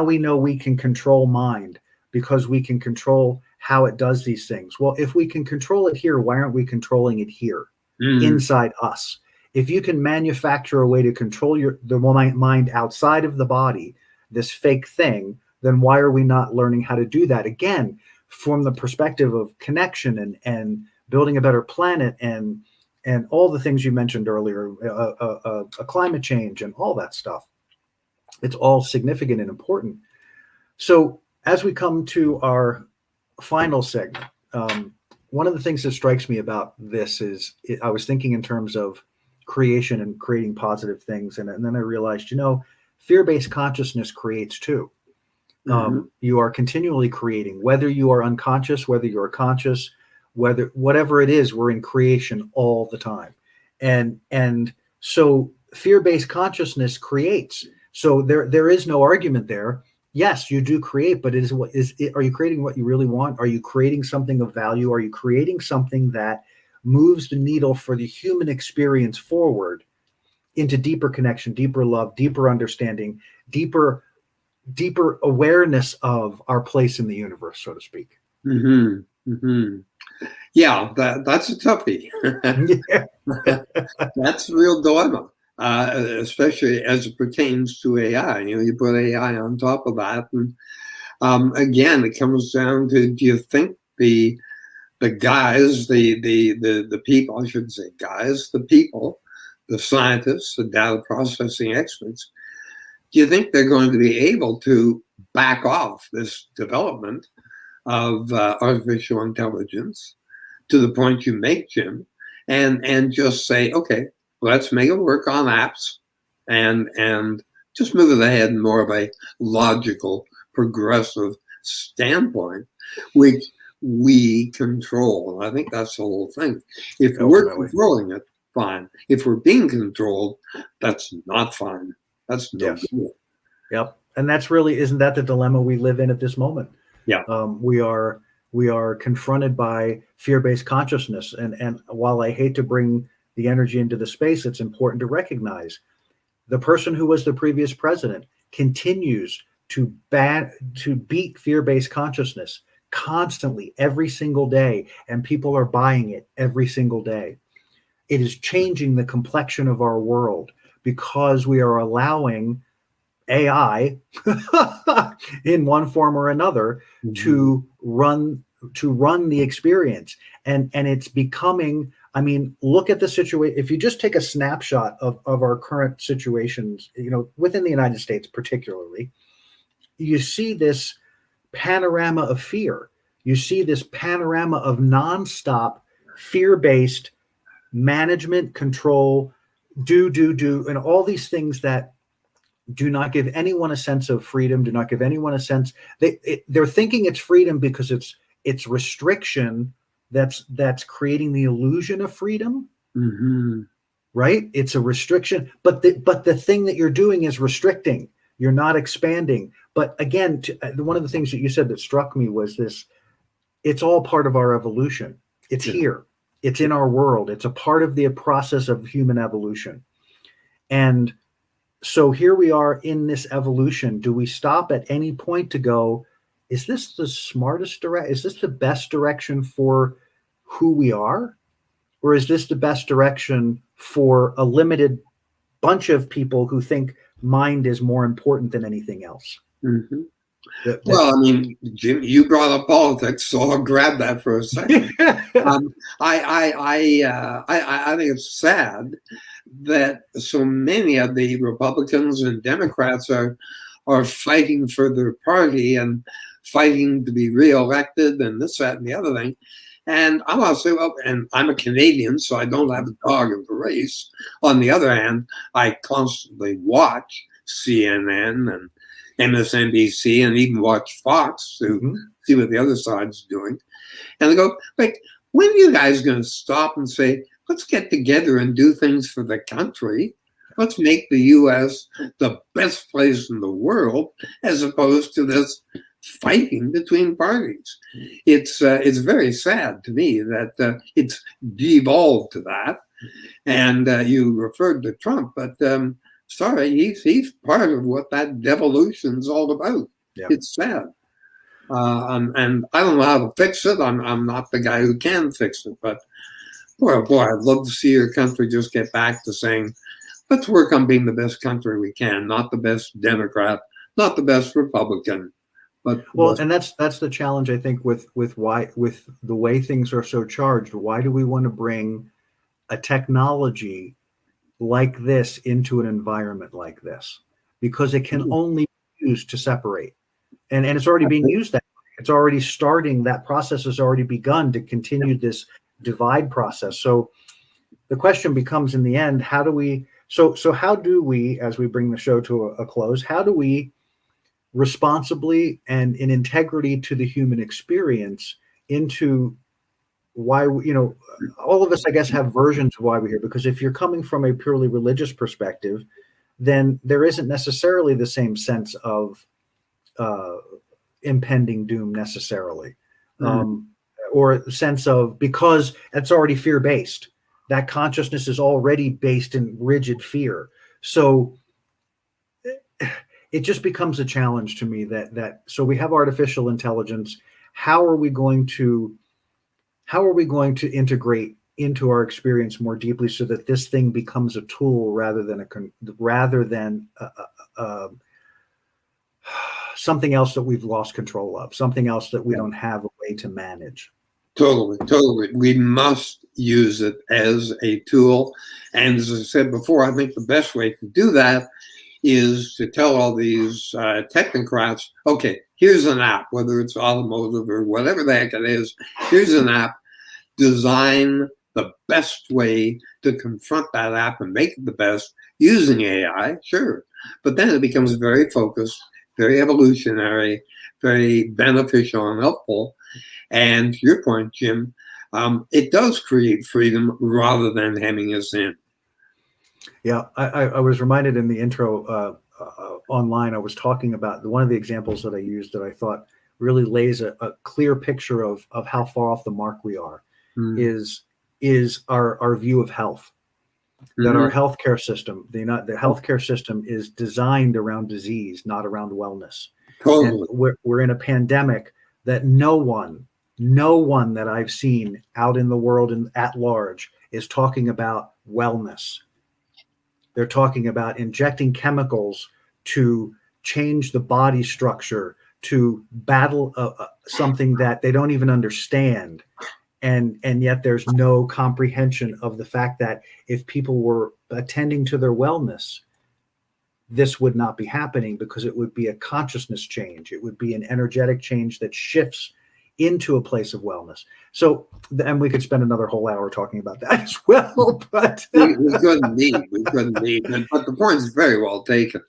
we know we can control mind because we can control how it does these things. Well, if we can control it here, why aren't we controlling it here inside us? If you can manufacture a way to control the mind outside of the body, this fake thing, then why are we not learning how to do that? Again, from the perspective of connection and building a better planet, and all the things you mentioned earlier, climate change and all that stuff. It's all significant and important. So as we come to our final segment, one of the things that strikes me about this is I was thinking in terms of creation and creating positive things. And then I realized, fear-based consciousness creates too. You are continually creating, whether you are unconscious, whether you're conscious, whatever it is, we're in creation all the time. And so fear-based consciousness creates. So there is no argument there. Yes, you do create, but are you creating what you really want? Are you creating something of value? Are you creating something that moves the needle for the human experience forward into deeper connection, deeper love, deeper understanding, deeper awareness of our place in the universe, so to speak?
Yeah, that's a toughie. That's a real dilemma. Especially as it pertains to AI. You put AI on top of that, and again, it comes down to: do you think the guys, the people, I shouldn't say guys, the people, the scientists, the data processing experts, do you think they're going to be able to back off this development of artificial intelligence to the point you make, Jim, and just say, okay, let's make it work on apps and just move it ahead in more of a logical, progressive standpoint, which we control. And I think that's the whole thing. If we're controlling it, fine. If we're being controlled, that's not fine. That's no good.
Yep. And that's really, isn't that the dilemma we live in at this moment?
Yeah.
We are confronted by fear-based consciousness. And while I hate to bring the energy into the space, it's important to recognize the person who was the previous president continues to beat fear-based consciousness constantly every single day, and people are buying it every single day. It is changing the complexion of our world because we are allowing AI in one form or another to run the experience, and it's becoming, I mean, look at the situation. If you just take a snapshot of our current situations, within the United States particularly, you see this panorama of fear. You see this panorama of nonstop fear-based management, control, do, and all these things that do not give anyone a sense of freedom, do not give anyone a sense. They're thinking it's freedom because it's restriction that's creating the illusion of freedom. Right? It's a restriction, but the thing that you're doing is restricting. You're not expanding. But again, one of the things that you said that struck me was this: it's all part of our evolution. It's here. It's in our world. It's a part of the process of human evolution. And so here we are in this evolution. Do we stop at any point to go, is this the smartest direction? Is this the best direction for who we are? Or is this the best direction for a limited bunch of people who think mind is more important than anything else?
Well, I mean, Jim, you brought up politics, so I'll grab that for a second. I think it's sad that so many of the Republicans and Democrats are fighting for their party and fighting to be reelected and this, that, and the other thing. And I want to say, well, and I'm a Canadian, so I don't have a dog in the race. On the other hand, I constantly watch CNN and MSNBC and even watch Fox to see what the other side's doing. And they go, like, when are you guys going to stop and say, let's get together and do things for the country? Let's make the U.S. the best place in the world, as opposed to this fighting between parties. It's very sad to me that it's devolved to that. And you referred to Trump, but sorry, he's part of what that devolution's all about. Yeah. It's sad. And I don't know how to fix it. I'm not the guy who can fix it, but boy, I'd love to see your country just get back to saying, let's work on being the best country we can, not the best Democrat, not the best Republican, But
well, and that's the challenge, I think, with the way things are so charged. Why do we want to bring a technology like this into an environment like this? Because it can only be used to separate, and it's already being used that way. It's already starting. That process has already begun to continue this divide process. So the question becomes, in the end, how do we? So how do we, as we bring the show to a close, how do we responsibly and in integrity to the human experience into why, all of us, I guess, have versions of why we're here. Because if you're coming from a purely religious perspective, then there isn't necessarily the same sense of impending doom necessarily, or a sense of, because it's already fear-based. That consciousness is already based in rigid fear. So it just becomes a challenge to me that so we have artificial intelligence. How are we going to integrate into our experience more deeply so that this thing becomes a tool rather than something else that we've lost control of, something else that we don't have a way to manage?
Totally. We must use it as a tool. And as I said before, I think the best way to do that is to tell all these technocrats, okay, here's an app, whether it's automotive or whatever the heck it is, here's an app, design the best way to confront that app and make it the best using AI, sure. But then it becomes very focused, very evolutionary, very beneficial and helpful. And to your point, Jim, it does create freedom rather than hemming us in.
Yeah, I was reminded in the intro online, I was talking about one of the examples that I used that I thought really lays a clear picture of how far off the mark we are, is our view of health. That our healthcare system, the healthcare system is designed around disease, not around wellness.
Totally.
And we're in a pandemic that no one that I've seen out in the world and at large is talking about wellness. They're talking about injecting chemicals to change the body structure, to battle something that they don't even understand. And yet there's no comprehension of the fact that if people were attending to their wellness, this would not be happening, because it would be a consciousness change. It would be an energetic change that shifts into a place of wellness. So, and we could spend another whole hour talking about that as well, but
we couldn't need. But the point is very well taken.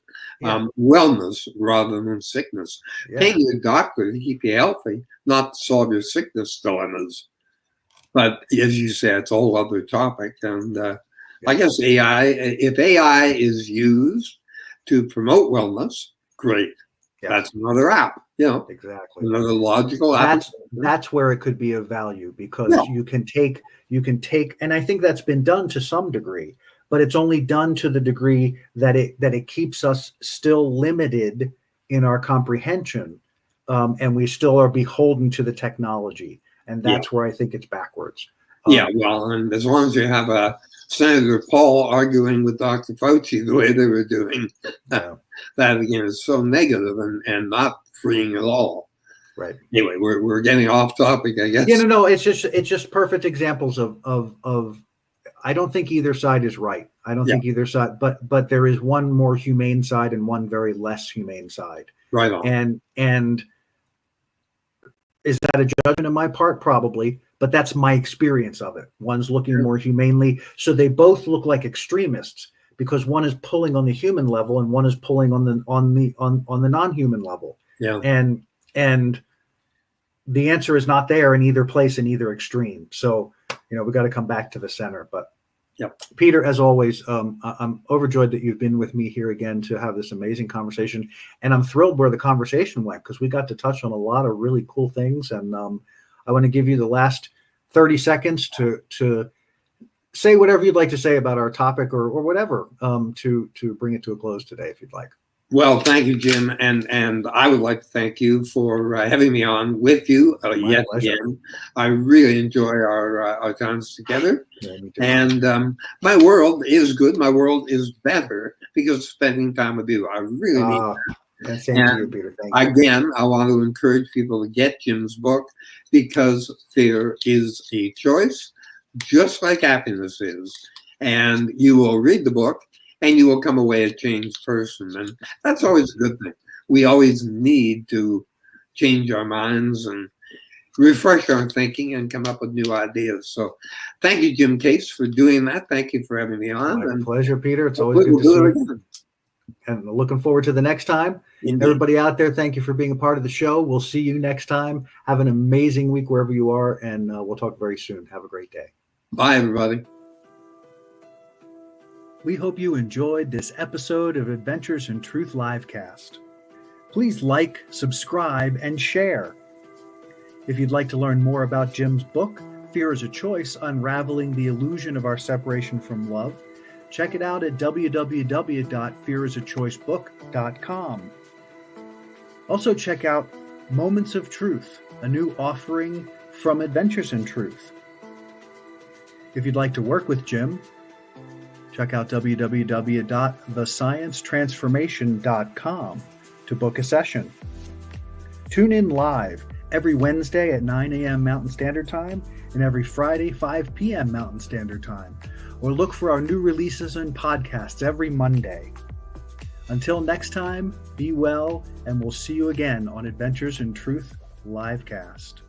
Wellness rather than sickness. Paying a doctor to keep you healthy, not to solve your sickness dilemmas. But as you said, it's a whole other topic. And I guess if AI is used to promote wellness, great. Yes. That's another app. Exactly. Another logical app.
That's where it could be of value, because you can take, and I think that's been done to some degree, but it's only done to the degree that it keeps us still limited in our comprehension, and we still are beholden to the technology, and that's where I think it's backwards.
Well, and as long as you have a Senator Paul arguing with Dr. Fauci the way they were doing, that again is so negative and not freeing at all.
Right.
Anyway, we're getting off topic, I guess.
No. It's just perfect examples of. I don't think either side is right. I don't think either side, but there is one more humane side and one very less humane side.
Right on.
And is that a judgment on my part? Probably, but that's my experience of it. One's looking more humanely, so they both look like extremists, because one is pulling on the human level and one is pulling on the non-human level.
Yeah.
And the answer is not there in either place, in either extreme. So, we got to come back to the center. But Peter, as always, I'm overjoyed that you've been with me here again to have this amazing conversation. And I'm thrilled where the conversation went, because we got to touch on a lot of really cool things. And I want to give you the last 30 seconds to say whatever you'd like to say about our topic or whatever, to bring it to a close today, if you'd like.
Well, thank you, Jim, and I would like to thank you for having me on with you yet again. I really enjoy our times together, and my world is good. My world is better because of spending time with you. I really mean that.
And same to you, Peter. Thank you.
Again, I want to encourage people to get Jim's book because fear is a choice, just like happiness is. And you will read the book and you will come away a changed person. And that's always a good thing. We always need to change our minds and refresh our thinking and come up with new ideas. So thank you, Jim Case, for doing that. Thank you for having me on.
My pleasure, Peter. It's always good to see you. And looking forward to the next time.
Indeed.
Everybody out there, thank you for being a part of the show. We'll see you next time. Have an amazing week wherever you are, and we'll talk very soon. Have a great day.
Bye, everybody.
We hope you enjoyed this episode of Adventures in Truth Livecast. Please like, subscribe, and share. If you'd like to learn more about Jim's book, Fear is a Choice, Unraveling the Illusion of Our Separation from Love, check it out at www.fearisachoicebook.com. Also check out Moments of Truth, a new offering from Adventures in Truth. If you'd like to work with Jim, check out www.thesciencetransformation.com to book a session. Tune in live every Wednesday at 9 a.m. Mountain Standard Time and every Friday, 5 p.m. Mountain Standard Time. Or look for our new releases and podcasts every Monday. Until next time, be well, and we'll see you again on Adventures in Truth Livecast.